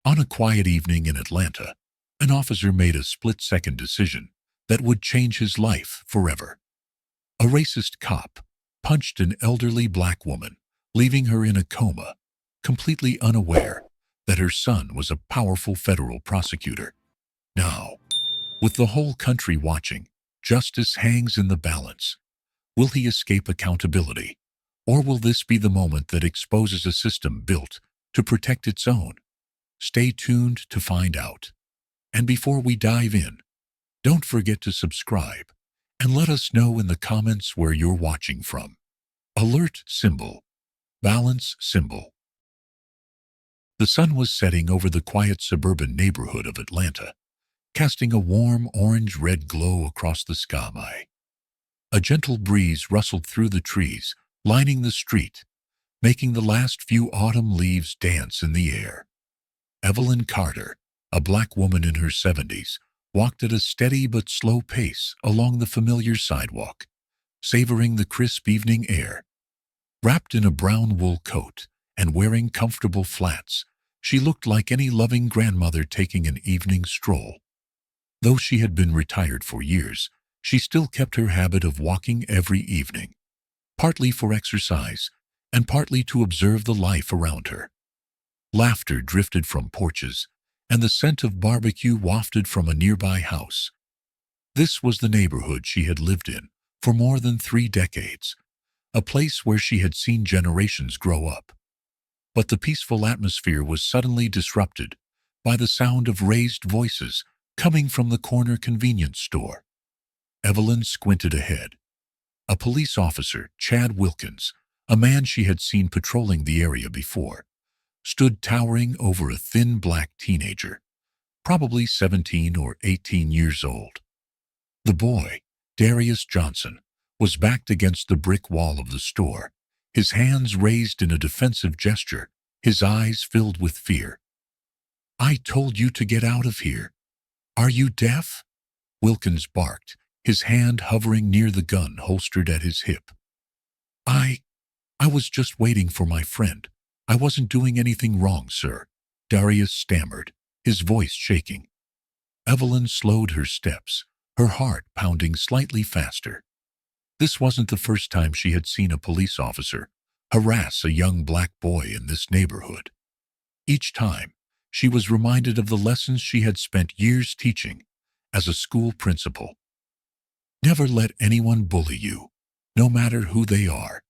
On a quiet evening in Atlanta, an officer made a split-second decision that would change his life forever. A racist cop punched an elderly black woman, leaving her in a coma, completely unaware that her son was a powerful federal prosecutor. Now, with the whole country watching, justice hangs in the balance. Will he escape accountability, or will this be the moment that exposes a system built to protect its own? Stay tuned to find out. And before we dive in, don't forget to subscribe and let us know in the comments where you're watching from. Alert symbol. Balance symbol. The sun was setting over the quiet suburban neighborhood of Atlanta, casting a warm orange-red glow across the sky. A gentle breeze rustled through the trees, lining the street, making the last few autumn leaves dance in the air. Evelyn Carter, a black woman in her 70s, walked at a steady but slow pace along the familiar sidewalk, savoring the crisp evening air. Wrapped in a brown wool coat and wearing comfortable flats, she looked like any loving grandmother taking an evening stroll. Though she had been retired for years, she still kept her habit of walking every evening, partly for exercise and partly to observe the life around her. Laughter drifted from porches, and the scent of barbecue wafted from a nearby house. This was the neighborhood she had lived in for more than 3 decades, a place where she had seen generations grow up. But the peaceful atmosphere was suddenly disrupted by the sound of raised voices coming from the corner convenience store. Evelyn squinted ahead. A police officer, Chad Wilkins, a man she had seen patrolling the area before, stood towering over a thin black teenager, probably 17 or 18 years old. The boy, Darius Johnson, was backed against the brick wall of the store, his hands raised in a defensive gesture, his eyes filled with fear. "I told you to get out of here. Are you deaf?" Wilkins barked, his hand hovering near the gun holstered at his hip. I was just waiting for my friend. I wasn't doing anything wrong, sir," Darius stammered, his voice shaking. Evelyn slowed her steps, her heart pounding slightly faster. This wasn't the first time she had seen a police officer harass a young black boy in this neighborhood. Each time, she was reminded of the lessons she had spent years teaching as a school principal. Never let anyone bully you, no matter who they are.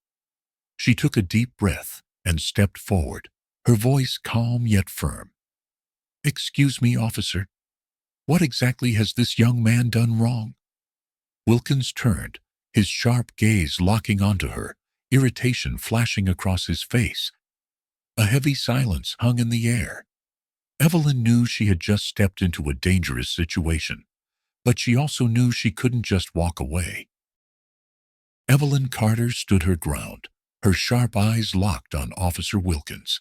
She took a deep breath and stepped forward, her voice calm yet firm. "Excuse me, officer. What exactly has this young man done wrong?" Wilkins turned, his sharp gaze locking onto her, irritation flashing across his face. A heavy silence hung in the air. Evelyn knew she had just stepped into a dangerous situation, but she also knew she couldn't just walk away. Evelyn Carter stood her ground, her sharp eyes locked on Officer Wilkins.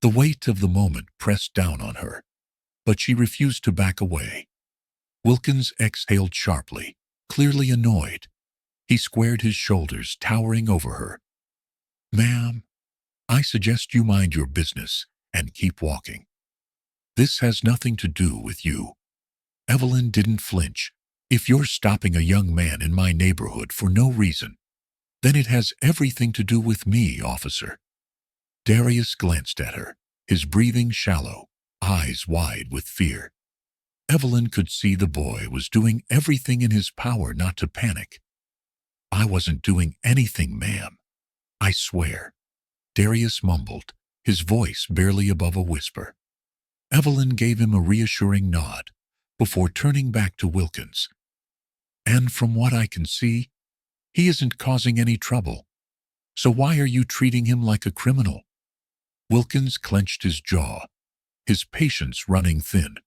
The weight of the moment pressed down on her, but she refused to back away. Wilkins exhaled sharply, clearly annoyed. He squared his shoulders, towering over her. "Ma'am, I suggest you mind your business and keep walking. This has nothing to do with you." Evelyn didn't flinch. "If you're stopping a young man in my neighborhood for no reason, then it has everything to do with me, officer." Darius glanced at her, his breathing shallow, eyes wide with fear. Evelyn could see the boy was doing everything in his power not to panic. "I wasn't doing anything, ma'am. I swear," Darius mumbled, his voice barely above a whisper. Evelyn gave him a reassuring nod before turning back to Wilkins. "And from what I can see, he isn't causing any trouble. So why are you treating him like a criminal?" Wilkins clenched his jaw, his patience running thin.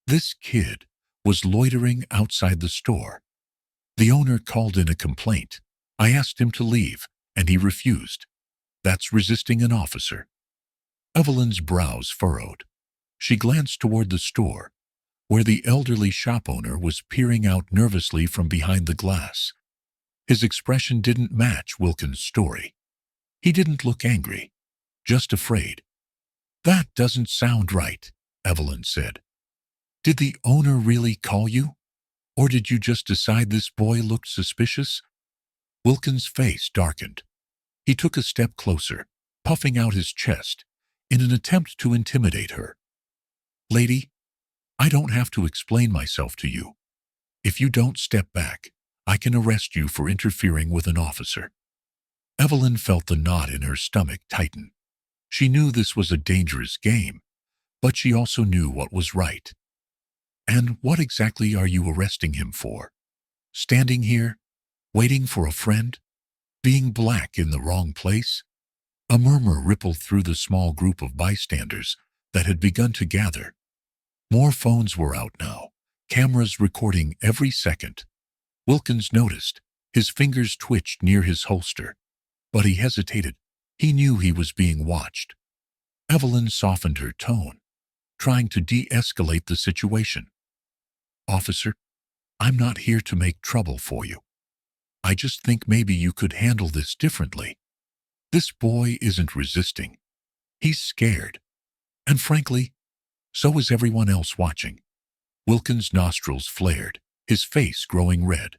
This kid was loitering outside the store. The owner called in a complaint. I asked him to leave, and he refused. That's resisting an officer. Evelyn's brows furrowed. She glanced toward the store, where the elderly shop owner was peering out nervously from behind the glass. His expression didn't match Wilkins' story. He didn't look angry, just afraid. That doesn't sound right, Evelyn said. Did the owner really call you? Or did you just decide this boy looked suspicious? Wilkins' face darkened. He took a step closer, puffing out his chest, in an attempt to intimidate her. Lady, I don't have to explain myself to you. If you don't step back, I can arrest you for interfering with an officer. Evelyn felt the knot in her stomach tighten. She knew this was a dangerous game, but she also knew what was right. And what exactly are you arresting him for? Standing here, waiting for a friend? Being black in the wrong place? A murmur rippled through the small group of bystanders that had begun to gather. More phones were out now, cameras recording every second. Wilkins noticed. His fingers twitched near his holster, but he hesitated. He knew he was being watched. Evelyn softened her tone, trying to de-escalate the situation. Officer, I'm not here to make trouble for you. I just think maybe you could handle this differently. This boy isn't resisting. He's scared. And frankly, so is everyone else watching. Wilkins' nostrils flared, his face growing red.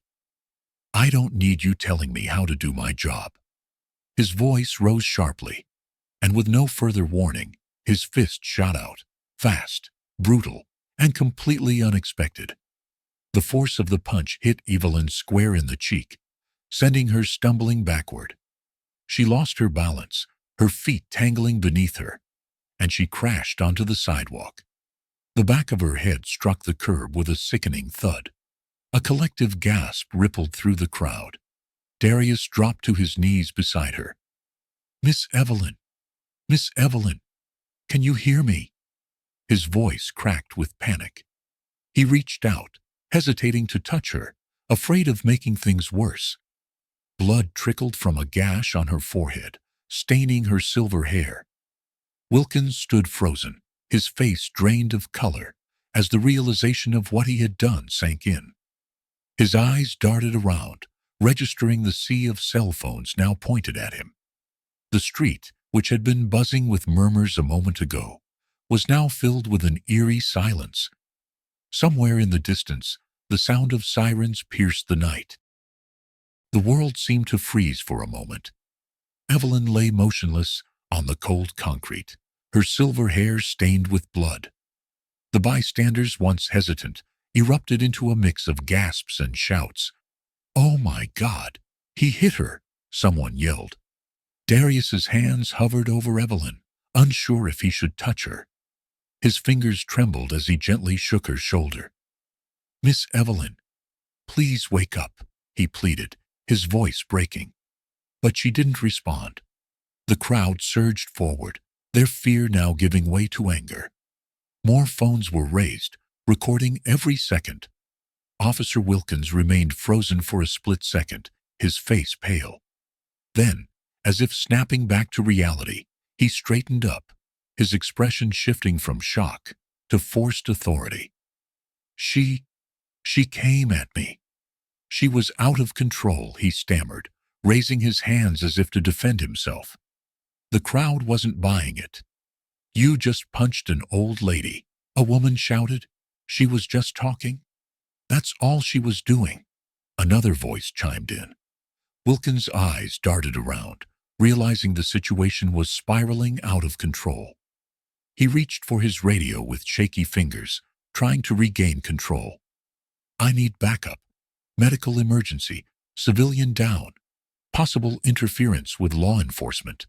I don't need you telling me how to do my job. His voice rose sharply, and with no further warning, his fist shot out, fast, brutal, and completely unexpected. The force of the punch hit Evelyn square in the cheek, sending her stumbling backward. She lost her balance, her feet tangling beneath her, and she crashed onto the sidewalk. The back of her head struck the curb with a sickening thud. A collective gasp rippled through the crowd. Darius dropped to his knees beside her. Miss Evelyn, can you hear me? His voice cracked with panic. He reached out, hesitating to touch her, afraid of making things worse. Blood trickled from a gash on her forehead, staining her silver hair. Wilkins stood frozen, his face drained of color, as the realization of what he had done sank in. His eyes darted around, registering the sea of cell phones now pointed at him. The street, which had been buzzing with murmurs a moment ago, was now filled with an eerie silence. Somewhere in the distance, the sound of sirens pierced the night. The world seemed to freeze for a moment. Evelyn lay motionless on the cold concrete, her silver hair stained with blood. The bystanders, once hesitant, erupted into a mix of gasps and shouts. Oh my God! He hit her, someone yelled. Darius's hands hovered over Evelyn, unsure if he should touch her. His fingers trembled as he gently shook her shoulder. Miss Evelyn, please wake up, he pleaded, his voice breaking. But she didn't respond. The crowd surged forward, their fear now giving way to anger. More phones were raised, recording every second. Officer Wilkins remained frozen for a split second, his face pale. Then, as if snapping back to reality, he straightened up, his expression shifting from shock to forced authority. She came at me. She was out of control, he stammered, raising his hands as if to defend himself. The crowd wasn't buying it. You just punched an old lady, a woman shouted. She was just talking. That's all she was doing. Another voice chimed in. Wilkins' eyes darted around, realizing the situation was spiraling out of control. He reached for his radio with shaky fingers, trying to regain control. I need backup. Medical emergency. Civilian down. Possible interference with law enforcement.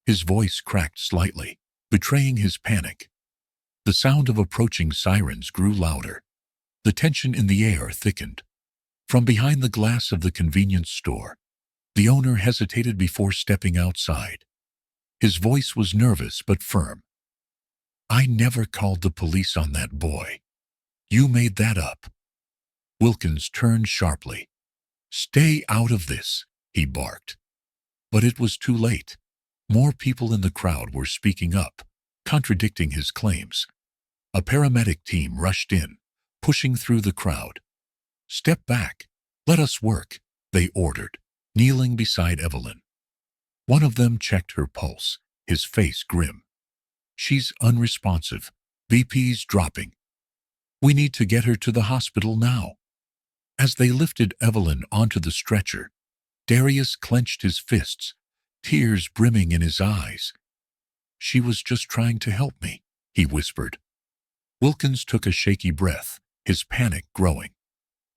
His voice cracked slightly, betraying his panic. The sound of approaching sirens grew louder. The tension in the air thickened. From behind the glass of the convenience store, the owner hesitated before stepping outside. His voice was nervous but firm. I never called the police on that boy. You made that up. Wilkins turned sharply. Stay out of this, he barked. But it was too late. More people in the crowd were speaking up, contradicting his claims. A paramedic team rushed in, pushing through the crowd. Step back. Let us work, they ordered, kneeling beside Evelyn. One of them checked her pulse, his face grim. She's unresponsive. BP's dropping. We need to get her to the hospital now. As they lifted Evelyn onto the stretcher, Darius clenched his fists, tears brimming in his eyes. She was just trying to help me, he whispered. Wilkins took a shaky breath, his panic growing.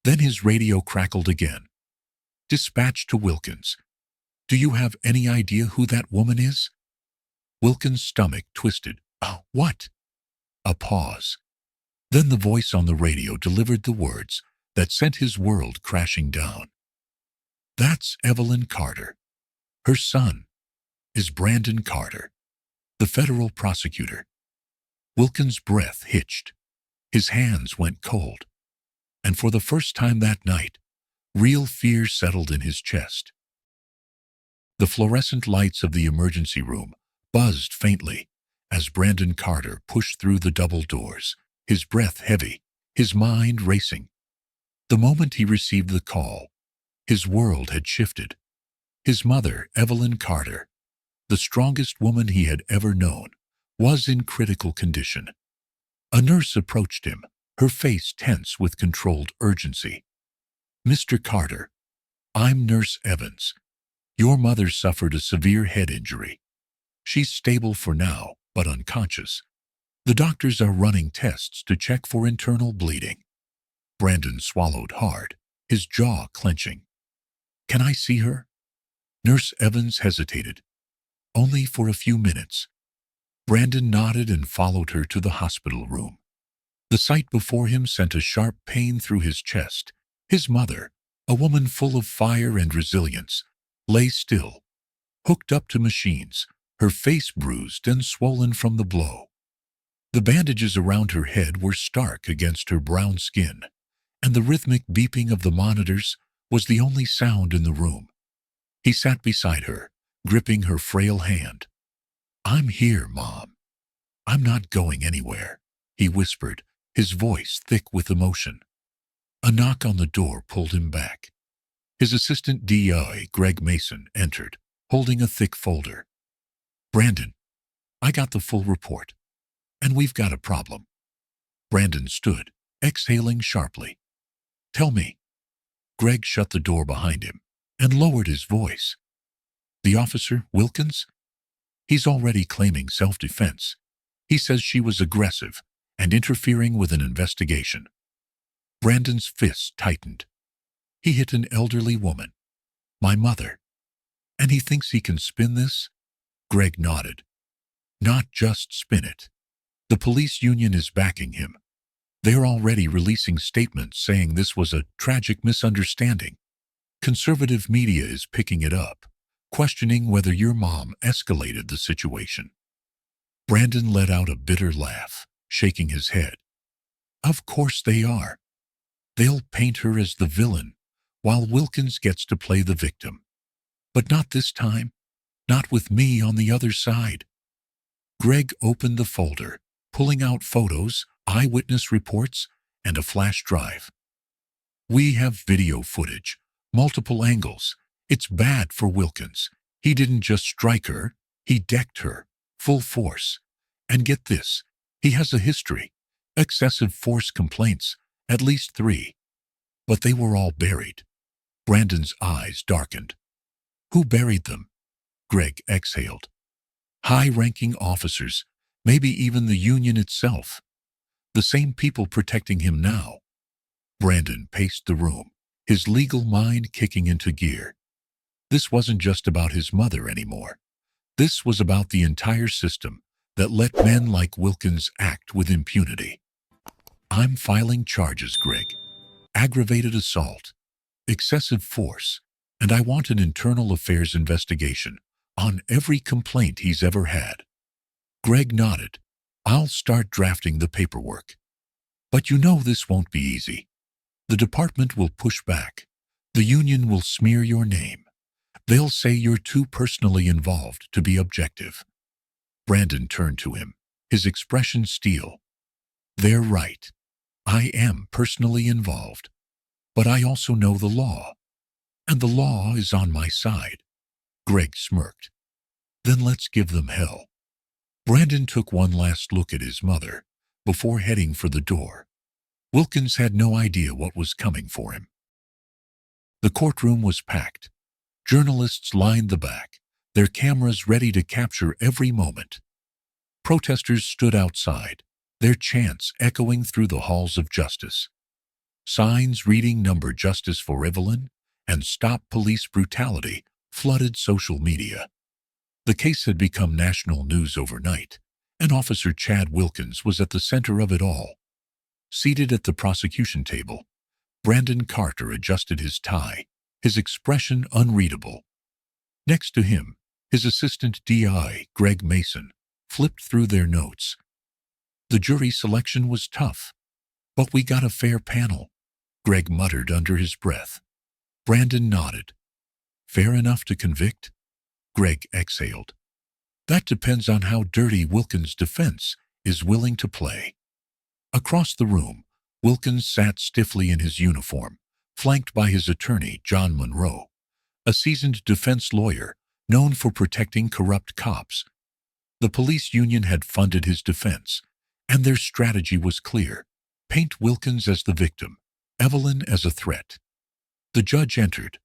Then his radio crackled again. Dispatch to Wilkins. Do you have any idea who that woman is? Wilkins' stomach twisted. Oh, what? A pause. Then the voice on the radio delivered the words that sent his world crashing down. That's Evelyn Carter. Her son is Brandon Carter, the federal prosecutor. Wilkins' breath hitched. His hands went cold. And for the first time that night, real fear settled in his chest. The fluorescent lights of the emergency room buzzed faintly as Brandon Carter pushed through the double doors, his breath heavy, his mind racing. The moment he received the call, his world had shifted. His mother, Evelyn Carter, the strongest woman he had ever known, was in critical condition. A nurse approached him, her face tense with controlled urgency. Mr. Carter, I'm Nurse Evans. Your mother suffered a severe head injury. She's stable for now, but unconscious. The doctors are running tests to check for internal bleeding. Brandon swallowed hard, his jaw clenching. Can I see her? Nurse Evans hesitated. Only for a few minutes. Brandon nodded and followed her to the hospital room. The sight before him sent a sharp pain through his chest. His mother, a woman full of fire and resilience, lay still, hooked up to machines, her face bruised and swollen from the blow. The bandages around her head were stark against her brown skin, and the rhythmic beeping of the monitors was the only sound in the room. He sat beside her, gripping her frail hand. I'm here, Mom. I'm not going anywhere, he whispered, his voice thick with emotion. A knock on the door pulled him back. His assistant DI, Greg Mason, entered, holding a thick folder. Brandon, I got the full report, and we've got a problem. Brandon stood, exhaling sharply. Tell me. Greg shut the door behind him and lowered his voice. The officer, Wilkins? He's already claiming self-defense. He says she was aggressive and interfering with an investigation. Brandon's fists tightened. He hit an elderly woman, my mother. And he thinks he can spin this? Greg nodded. Not just spin it. The police union is backing him. They're already releasing statements saying this was a tragic misunderstanding. Conservative media is picking it up, questioning whether your mom escalated the situation. Brandon let out a bitter laugh, shaking his head. Of course they are. They'll paint her as the villain, while Wilkins gets to play the victim. But not this time. Not with me on the other side. Greg opened the folder, pulling out photos, eyewitness reports, and a flash drive. We have video footage, multiple angles. It's bad for Wilkins. He didn't just strike her, he decked her, full force. And get this, he has a history. Excessive force complaints, at least 3. But they were all buried. Brandon's eyes darkened. Who buried them? Greg exhaled. High-ranking officers, maybe even the union itself. The same people protecting him now. Brandon paced the room, his legal mind kicking into gear. This wasn't just about his mother anymore. This was about the entire system that let men like Wilkins act with impunity. I'm filing charges, Greg. Aggravated assault, excessive force, and I want an internal affairs investigation on every complaint he's ever had. Greg nodded. I'll start drafting the paperwork. But you know this won't be easy. The department will push back. The union will smear your name. They'll say you're too personally involved to be objective. Brandon turned to him, his expression steel. They're right. I am personally involved. But I also know the law. And the law is on my side. Greg smirked. Then let's give them hell. Brandon took one last look at his mother before heading for the door. Wilkins had no idea what was coming for him. The courtroom was packed. Journalists lined the back, their cameras ready to capture every moment. Protesters stood outside, their chants echoing through the halls of justice. Signs reading "Number Justice for Evelyn" and "Stop Police Brutality" flooded social media. The case had become national news overnight, and Officer Chad Wilkins was at the center of it all. Seated at the prosecution table, Brandon Carter adjusted his tie, his expression unreadable. Next to him, his assistant DI, Greg Mason, flipped through their notes. "The jury selection was tough, but we got a fair panel," Greg muttered under his breath. Brandon nodded. "Fair enough to convict?" Greg exhaled. "That depends on how dirty Wilkins' defense is willing to play." Across the room, Wilkins sat stiffly in his uniform, flanked by his attorney, John Monroe, a seasoned defense lawyer known for protecting corrupt cops. The police union had funded his defense, and their strategy was clear: paint Wilkins as the victim, Evelyn as a threat. The judge entered.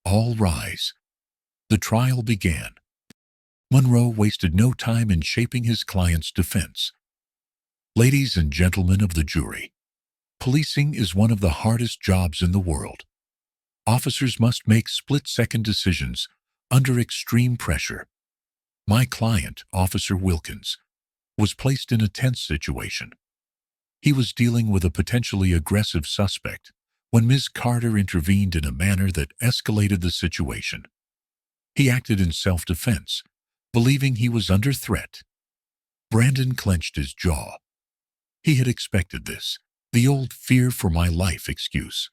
"All rise." The trial began. Monroe wasted no time in shaping his client's defense. "Ladies and gentlemen of the jury, policing is one of the hardest jobs in the world. Officers must make split-second decisions under extreme pressure. My client, Officer Wilkins, was placed in a tense situation. He was dealing with a potentially aggressive suspect when Ms. Carter intervened in a manner that escalated the situation. He acted in self-defense, believing he was under threat." Brandon clenched his jaw. He had expected this, the old "fear for my life" excuse.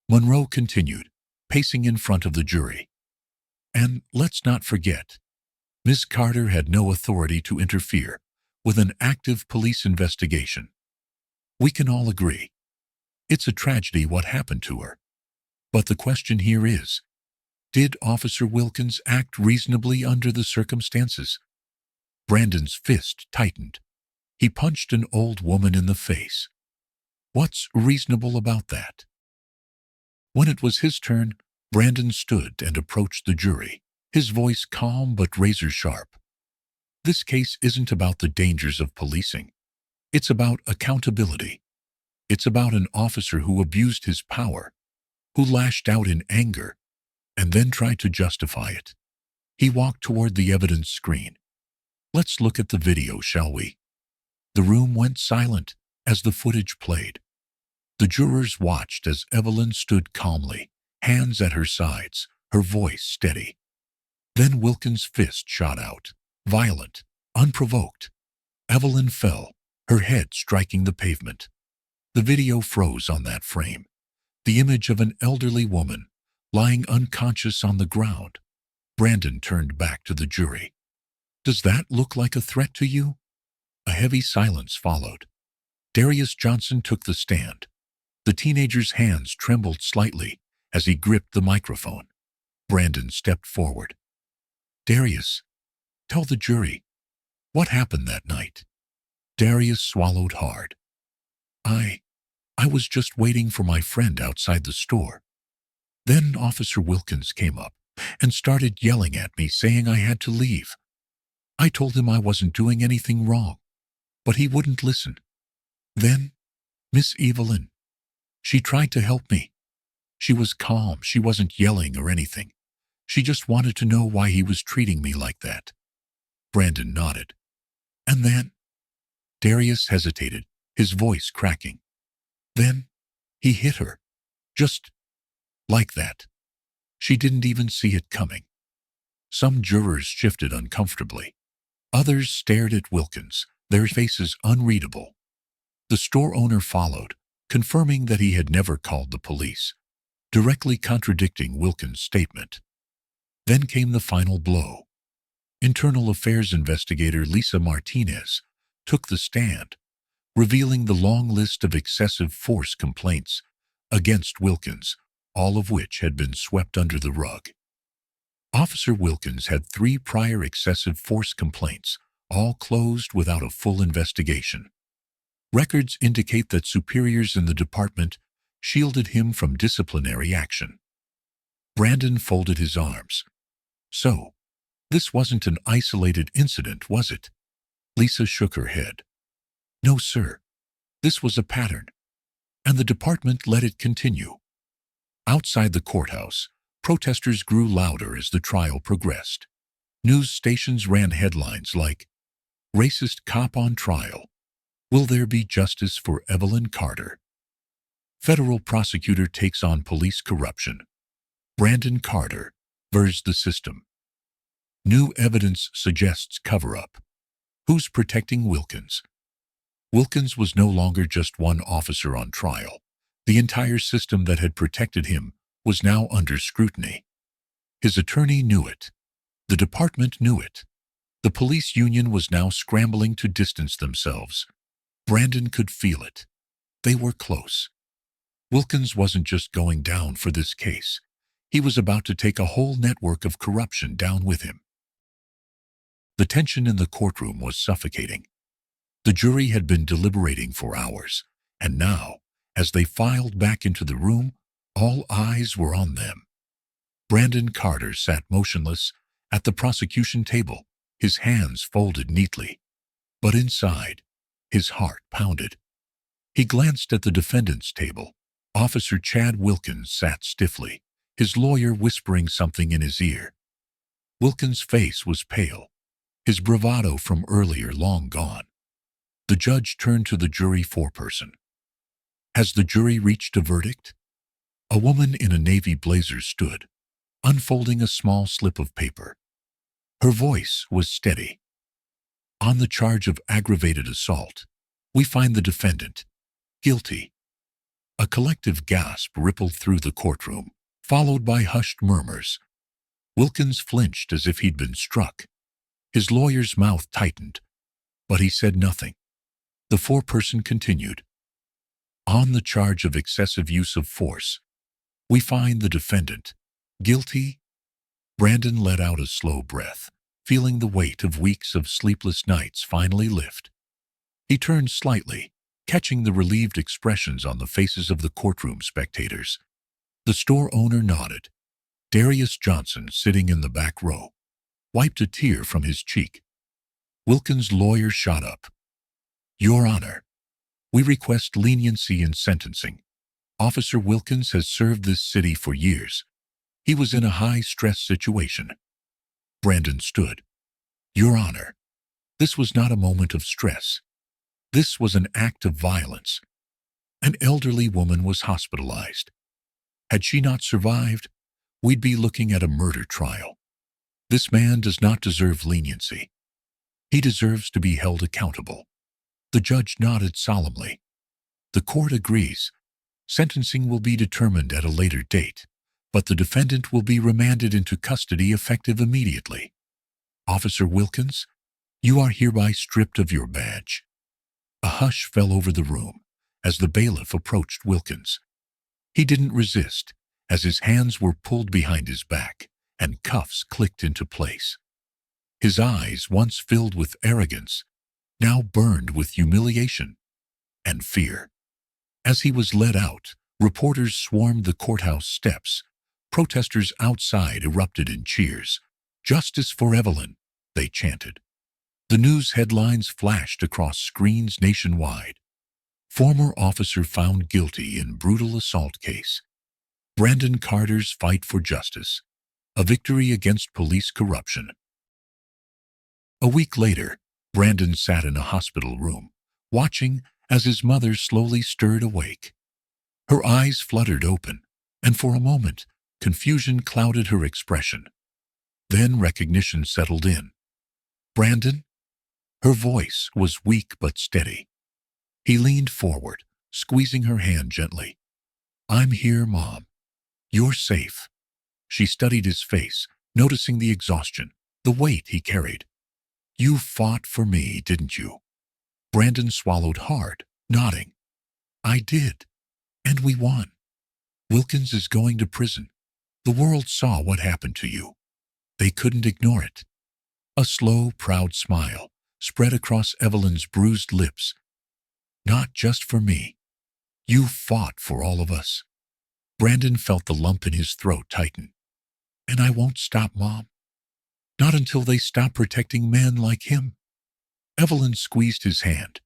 Monroe continued, pacing in front of the jury. "And let's not forget, Ms. Carter had no authority to interfere with an active police investigation. We can all agree it's a tragedy what happened to her. But the question here is, did Officer Wilkins act reasonably under the circumstances?" Brandon's fist tightened. He punched an old woman in the face. "What's reasonable about that?" When it was his turn, Brandon stood and approached the jury, his voice calm but razor-sharp. "This case isn't about the dangers of policing. It's about accountability. It's about an officer who abused his power, who lashed out in anger, and then tried to justify it." He walked toward the evidence screen. "Let's look at the video, shall we?" The room went silent as the footage played. The jurors watched as Evelyn stood calmly, hands at her sides, her voice steady. Then Wilkins' fist shot out, violent, unprovoked. Evelyn fell, her head striking the pavement. The video froze on that frame, the image of an elderly woman lying unconscious on the ground. Brandon turned back to the jury. "Does that look like a threat to you?" A heavy silence followed. Darius Johnson took the stand. The teenager's hands trembled slightly as he gripped the microphone. Brandon stepped forward. "Darius, tell the jury, what happened that night?" Darius swallowed hard. I was just waiting for my friend outside the store. Then Officer Wilkins came up and started yelling at me, saying I had to leave. I told him I wasn't doing anything wrong, but he wouldn't listen. Then, Miss Evelyn, she tried to help me. She was calm, she wasn't yelling or anything. She just wanted to know why he was treating me like that." Brandon nodded. "And then?" Darius hesitated, his voice cracking. "Then, he hit her. Just like that. She didn't even see it coming." Some jurors shifted uncomfortably. Others stared at Wilkins, their faces unreadable. The store owner followed, confirming that he had never called the police, directly contradicting Wilkins' statement. Then came the final blow. Internal Affairs investigator Lisa Martinez took the stand, revealing the long list of excessive force complaints against Wilkins, all of which had been swept under the rug. Officer Wilkins had 3 prior excessive force complaints, all closed without a full investigation. Records indicate that superiors in the department shielded him from disciplinary action. Brandon folded his arms. So, this wasn't an isolated incident, was it? Lisa shook her head. No, sir. This was a pattern. And the department let it continue. Outside the courthouse, protesters grew louder as the trial progressed. News stations ran headlines like, "Racist cop on trial. Will there be justice for Evelyn Carter? Federal prosecutor takes on police corruption. Brandon Carter versus the system. New evidence suggests cover-up. Who's protecting Wilkins?" Wilkins was no longer just one officer on trial. The entire system that had protected him was now under scrutiny. His attorney knew it. The department knew it. The police union was now scrambling to distance themselves. Brandon could feel it. They were close. Wilkins wasn't just going down for this case. He was about to take a whole network of corruption down with him. The tension in the courtroom was suffocating. The jury had been deliberating for hours, and now, as they filed back into the room, all eyes were on them. Brandon Carter sat motionless at the prosecution table, his hands folded neatly. But inside, his heart pounded. He glanced at the defendant's table. Officer Chad Wilkins sat stiffly, his lawyer whispering something in his ear. Wilkins' face was pale, his bravado from earlier long gone. The judge turned to the jury foreperson. "Has the jury reached a verdict?" A woman in a navy blazer stood, unfolding a small slip of paper. Her voice was steady. "On the charge of aggravated assault, we find the defendant guilty." A collective gasp rippled through the courtroom, followed by hushed murmurs. Wilkins flinched as if he'd been struck. His lawyer's mouth tightened, but he said nothing. The foreperson continued. "On the charge of excessive use of force, we find the defendant guilty." Brandon let out a slow breath, feeling the weight of weeks of sleepless nights finally lift. He turned slightly, catching the relieved expressions on the faces of the courtroom spectators. The store owner nodded. Darius Johnson, sitting in the back row, wiped a tear from his cheek. Wilkins' lawyer shot up. "Your Honor, we request leniency in sentencing. Officer Wilkins has served this city for years. He was in a high-stress situation." Brandon stood. "Your Honor, this was not a moment of stress. This was an act of violence. An elderly woman was hospitalized. Had she not survived, we'd be looking at a murder trial. This man does not deserve leniency. He deserves to be held accountable." The judge nodded solemnly. "The court agrees. Sentencing will be determined at a later date, but the defendant will be remanded into custody effective immediately. Officer Wilkins, you are hereby stripped of your badge." A hush fell over the room as the bailiff approached Wilkins. He didn't resist, as his hands were pulled behind his back and cuffs clicked into place. His eyes, once filled with arrogance, now burned with humiliation and fear. As he was led out, reporters swarmed the courthouse steps. Protesters outside erupted in cheers. "Justice for Evelyn," they chanted. The news headlines flashed across screens nationwide. "Former officer found guilty in brutal assault case. Brandon Carter's fight for justice. A victory against police corruption." A week later, Brandon sat in a hospital room, watching as his mother slowly stirred awake. Her eyes fluttered open, and for a moment, confusion clouded her expression. Then recognition settled in. "Brandon?" Her voice was weak but steady. He leaned forward, squeezing her hand gently. "I'm here, Mom. You're safe." She studied his face, noticing the exhaustion, the weight he carried. "You fought for me, didn't you?" Brandon swallowed hard, nodding. "I did. And we won. Wilkins is going to prison. The world saw what happened to you. They couldn't ignore it." A slow, proud smile spread across Evelyn's bruised lips. Not just for me. You fought for all of us. Brandon felt the lump in his throat tighten. And I won't stop, Mom. Not until they stop protecting men like him. Evelyn squeezed his hand.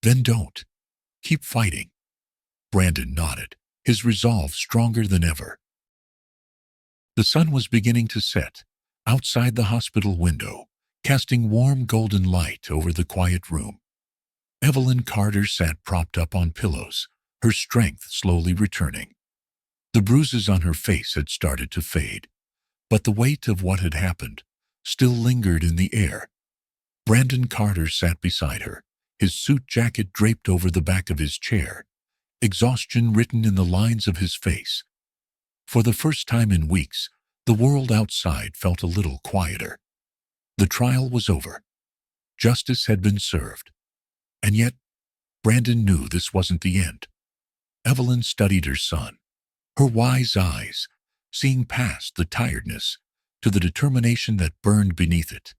Then don't. Keep fighting. Brandon nodded, his resolve stronger than ever. The sun was beginning to set, outside the hospital window, casting warm golden light over the quiet room. Evelyn Carter sat propped up on pillows, her strength slowly returning. The bruises on her face had started to fade, but the weight of what had happened still lingered in the air. Brandon Carter sat beside her, his suit jacket draped over the back of his chair, exhaustion written in the lines of his face. For the first time in weeks, the world outside felt a little quieter. The trial was over. Justice had been served. And yet, Brandon knew this wasn't the end. Evelyn studied her son, her wise eyes, seeing past the tiredness to the determination that burned beneath it.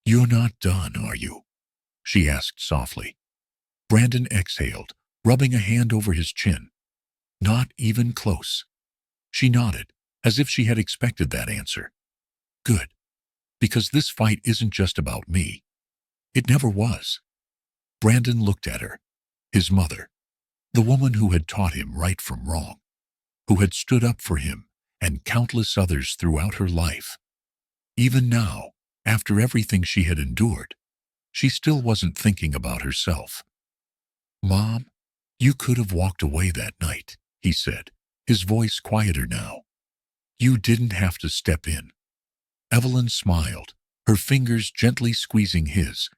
You're not done, are you? She asked softly. Brandon exhaled, rubbing a hand over his chin. Not even close. She nodded, as if she had expected that answer. Good. Because this fight isn't just about me. It never was. Brandon looked at her, his mother, the woman who had taught him right from wrong, who had stood up for him and countless others throughout her life. Even now, after everything she had endured, she still wasn't thinking about herself. Mom, you could have walked away that night, he said, his voice quieter now. You didn't have to step in. Evelyn smiled, her fingers gently squeezing his.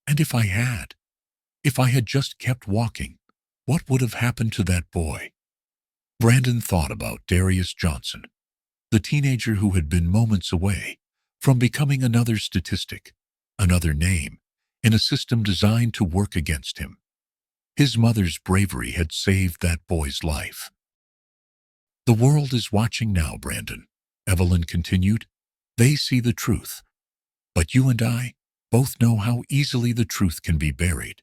And if I had just kept walking, what would have happened to that boy? Brandon thought about Darius Johnson, the teenager who had been moments away from becoming another statistic, another name, in a system designed to work against him. His mother's bravery had saved that boy's life. The world is watching now, Brandon, Evelyn continued. They see the truth. But you and I both know how easily the truth can be buried.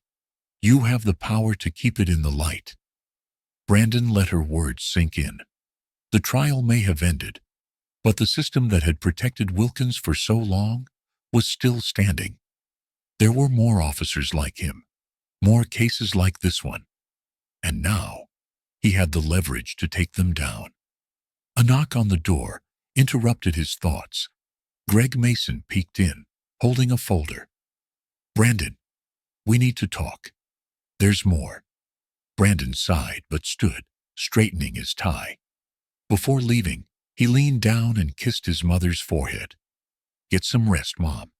You have the power to keep it in the light. Brandon let her words sink in. The trial may have ended, but the system that had protected Wilkins for so long was still standing. There were more officers like him, more cases like this one. And now, he had the leverage to take them down. A knock on the door interrupted his thoughts. Greg Mason peeked in, holding a folder. Brandon, we need to talk. There's more. Brandon sighed but stood, straightening his tie. Before leaving, he leaned down and kissed his mother's forehead. Get some rest, Mom.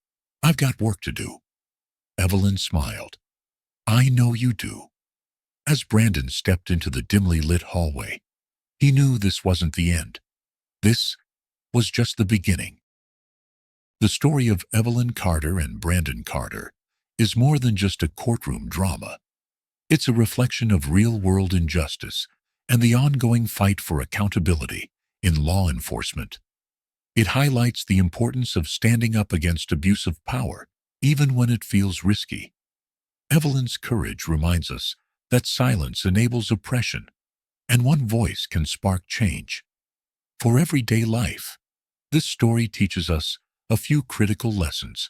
I've got work to do. Evelyn smiled. I know you do. As Brandon stepped into the dimly lit hallway, he knew this wasn't the end. This was just the beginning. The story of Evelyn Carter and Brandon Carter is more than just a courtroom drama. It's a reflection of real-world injustice and the ongoing fight for accountability in law enforcement. It highlights the importance of standing up against abuse of power, even when it feels risky. Evelyn's courage reminds us that silence enables oppression, and one voice can spark change. For everyday life, this story teaches us a few critical lessons.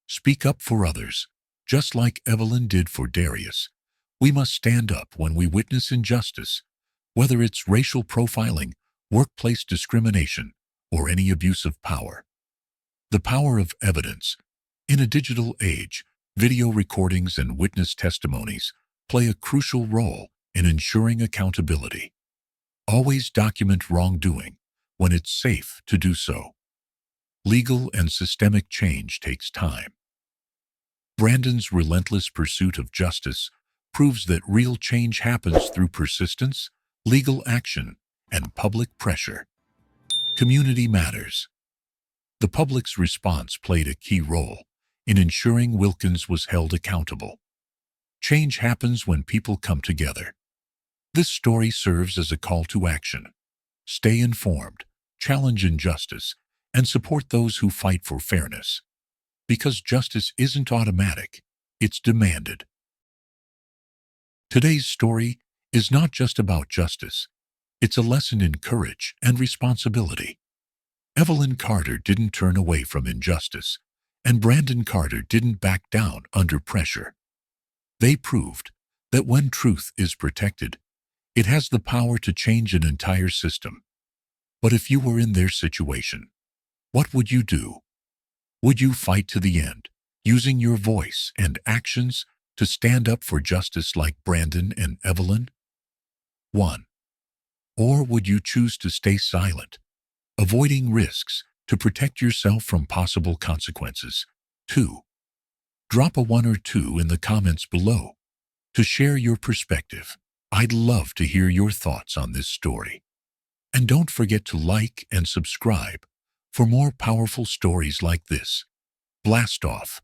Speak up for others, just like Evelyn did for Darius. We must stand up when we witness injustice, whether it's racial profiling, workplace discrimination, or any abuse of power. The power of evidence. In a digital age, video recordings and witness testimonies play a crucial role in ensuring accountability. Always document wrongdoing when it's safe to do so. Legal and systemic change takes time. Brandon's relentless pursuit of justice proves that real change happens through persistence, legal action, and public pressure. Community matters. The public's response played a key role in ensuring Wilkins was held accountable. Change happens when people come together. This story serves as a call to action. Stay informed, challenge injustice, and support those who fight for fairness. Because justice isn't automatic, it's demanded. Today's story is not just about justice, it's a lesson in courage and responsibility. Evelyn Carter didn't turn away from injustice, and Brandon Carter didn't back down under pressure. They proved that when truth is protected, it has the power to change an entire system. But if you were in their situation, what would you do? Would you fight to the end, using your voice and actions to stand up for justice like Brandon and Evelyn? 1. Or would you choose to stay silent, avoiding risks to protect yourself from possible consequences? 2. Drop a 1 or 2 in the comments below to share your perspective. I'd love to hear your thoughts on this story. And don't forget to like and subscribe for more powerful stories like this. Blast off!